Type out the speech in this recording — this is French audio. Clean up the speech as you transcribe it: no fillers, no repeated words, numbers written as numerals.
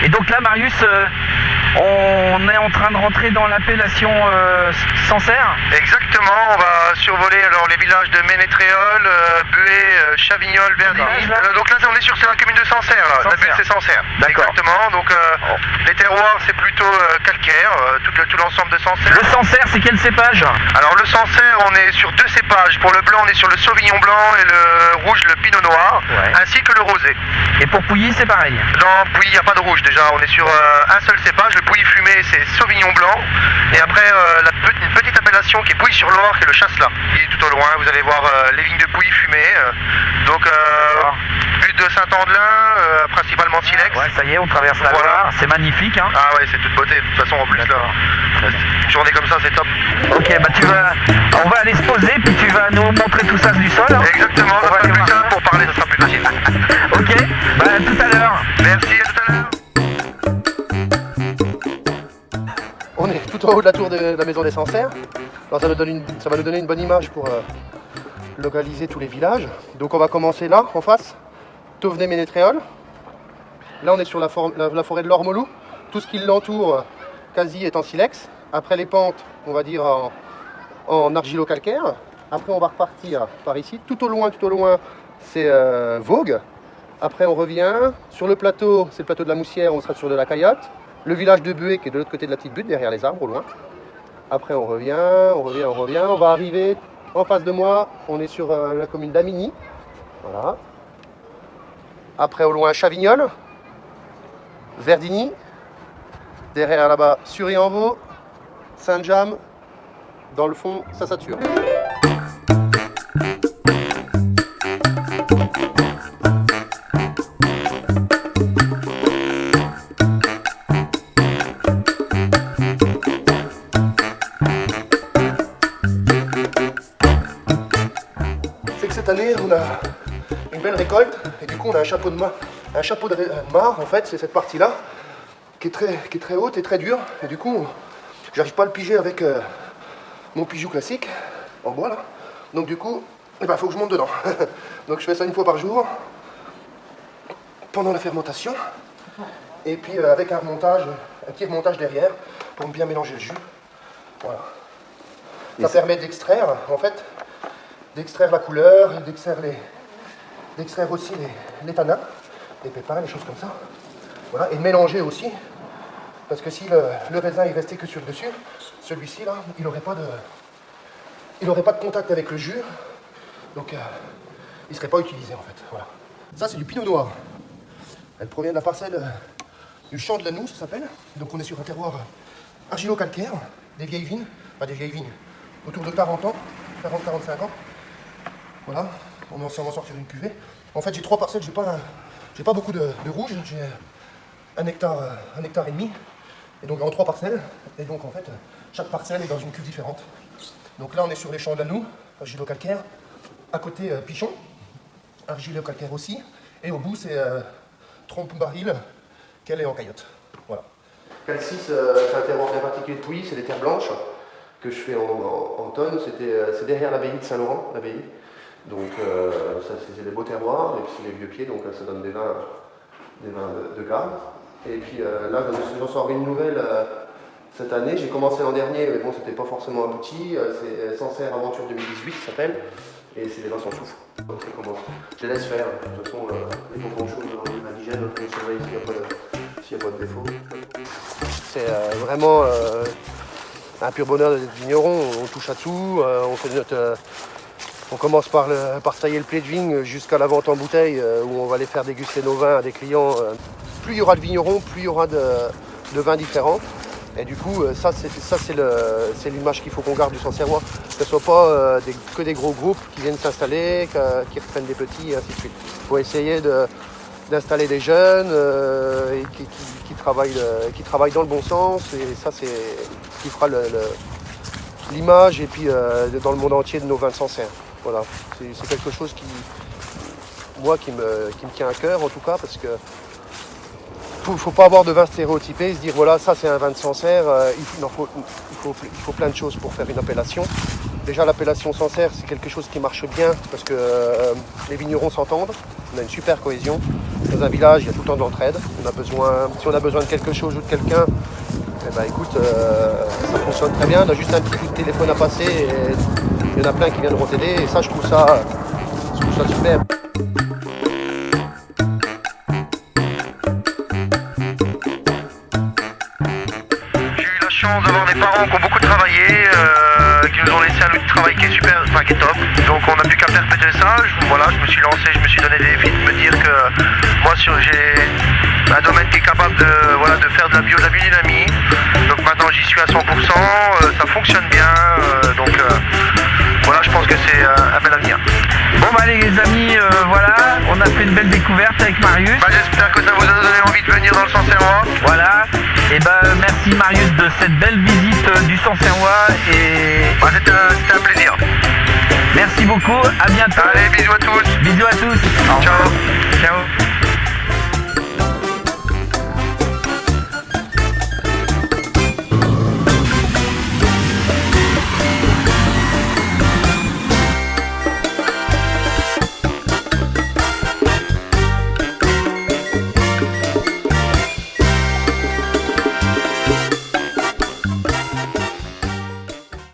Et donc là, Marius, on est en train de rentrer dans l'appellation Sancerre. Exactement, on va survoler alors les villages de Ménétréol, Buet, Chavignol, Verdigny. Donc là on est sur la commune de Sancerre, là. La ville c'est Sancerre. D'accord. Exactement, donc les terroirs c'est plutôt calcaire, tout l'ensemble de Sancerre. Le Sancerre, c'est quel cépage? Alors le Sancerre, on est sur deux cépages. Pour le blanc, on est sur le Sauvignon blanc et le rouge, le Pinot noir, ainsi que le rosé. Et pour Pouilly, c'est pareil? Non, Pouilly, il n'y a pas de rouge déjà. On est sur un seul cépage. Le Pouilly fumé, c'est Sauvignon blanc. Et après, une petite appellation qui est Pouilly-sur-Loire, qui est le Chasselas. Qui est tout au loin. Vous allez voir les vignes de Pouilly fumées. Donc, plus de Saint-Andelin, principalement Silex. Ouais, ça y est, on traverse la Loire. C'est magnifique, hein? Ah ouais, c'est toute beauté. De toute façon, en plus, là, une journée comme ça, c'est top. Ok, bah on va aller se poser, puis tu vas nous montrer tout ça du sol. Hein. Exactement, on va aller plus tard pour parler, ça sera plus facile. Ok, bah à tout à l'heure. Merci, à tout à l'heure. On est tout en haut de la tour de la maison des Sancerres. Alors ça va nous donner une bonne image pour localiser tous les villages. Donc on va commencer là, en face, Tauvenet-Ménétréol. Là on est sur la forêt de l'Ormolou. Tout ce qui l'entoure quasi est en silex. Après les pentes, on va dire en argilo-calcaire. Après on va repartir par ici. Tout au loin, c'est Vogue. Après on revient. Sur le plateau, c'est le plateau de la Moussière, on sera sur de la Caillotte. Le village de Buet qui est de l'autre côté de la petite butte, derrière les arbres au loin. Après on revient. On va arriver en face de moi, on est sur la commune d'Amigny. Voilà. Après au loin Chavignol, Verdigny. Derrière là-bas, Sury-en-Vaux, Saint-James. Dans le fond, ça sature. C'est que cette année, on a une belle récolte et du coup, on a un chapeau de mare en fait, c'est cette partie-là qui est très haute et très dure. Et du coup, j'arrive pas à le piger avec mon pijou classique en bois là. Donc du coup, il faut que je monte dedans. Donc je fais ça une fois par jour pendant la fermentation. Et puis avec un petit remontage derrière pour bien mélanger le jus. Voilà. Ça permet d'extraire en fait, d'extraire la couleur, d'extraire aussi les tanins, les pépins, les choses comme ça. Voilà. Et de mélanger aussi. Parce que si le raisin est resté que sur le dessus, celui-ci là, il n'aurait pas de contact avec le jus, donc il ne serait pas utilisé en fait. Voilà. Ça c'est du pinot noir. Elle provient de la parcelle du champ de l'Anou, ça s'appelle. Donc on est sur un terroir argilo-calcaire, des vieilles vignes, autour de 40 ans, 40-45 ans. Voilà, on va en sortir une cuvée. En fait j'ai 3 parcelles, j'ai pas beaucoup de rouge, j'ai 1 hectare et demi. Et donc en 3 parcelles, et donc en fait, chaque parcelle est dans une cuve différente. Donc là on est sur les champs de l'Anou, argilo-calcaire, à côté Pichon, argilo-calcaire aussi, et au bout c'est trompe-baril, qu'elle est en caillotte. Voilà. Calcis, c'est un terroir bien particulier de Pouilly, c'est des terres blanches que je fais en tonnes, c'est derrière l'abbaye de Saint-Laurent, l'abbaye. Donc ça c'est des beaux terroirs, et puis c'est les vieux pieds, donc ça donne des vins de garde. Et puis là, j'en sors une nouvelle cette année. J'ai commencé l'an dernier, mais bon, c'était pas forcément abouti. C'est Sancerre Aventure 2018, ça s'appelle. Et c'est des vins sans soufre. Donc ça commence. Je les laisse faire. De toute façon, les pas grand chose dans l'indigène, on surveille s'il n'y a pas de défaut. C'est vraiment un pur bonheur d'être vigneron. On touche à tout. On commence par tailler le pied de vigne jusqu'à la vente en bouteille, où on va aller faire déguster nos vins à des clients. Plus il y aura de vignerons, plus il y aura de vins différents. Et du coup, ça c'est l'image qu'il faut qu'on garde du Sancerrois. Que ce ne soit pas que des gros groupes qui viennent s'installer, qui reprennent des petits, et ainsi de suite. Il faut essayer d'installer des jeunes et qui travaillent dans le bon sens. Et ça, c'est ce qui fera l'image et puis dans le monde entier de nos vins de Sancerre. Voilà, c'est quelque chose qui me tient à cœur en tout cas, parce que il ne faut pas avoir de vin stéréotypé et se dire voilà, ça c'est un vin de Sancerre. Il faut plein de choses pour faire une appellation. Déjà l'appellation Sancerre, c'est quelque chose qui marche bien parce que les vignerons s'entendent, on a une super cohésion. Dans un village, il y a tout le temps de l'entraide. Si on a besoin de quelque chose ou de quelqu'un, eh ben, écoute, ça fonctionne très bien. On a juste un petit coup de téléphone à passer et il y en a plein qui viendront t'aider. Et ça, je trouve ça super. D'avoir des parents qui ont beaucoup travaillé, qui nous ont laissé un outil de travail qui est super, enfin qui est top. Donc on n'a plus qu'à perpétuer ça. Voilà, je me suis lancé, je me suis donné des défis de me dire que moi j'ai un domaine qui est capable de faire de la biodynamie. Donc maintenant j'y suis à 100%, ça fonctionne bien. Voilà, je pense que c'est un bel avenir. Bon bah les amis, voilà, on a fait une belle découverte avec Marius. Bah, j'espère que ça vous a donné envie de venir dans le Sancerrois. Voilà, et bah merci Marius de cette belle visite du Sancerrois et Bah, c'était un plaisir. merci beaucoup, à bientôt. Allez, bisous à tous. Bisous à tous. Au revoir. Ciao.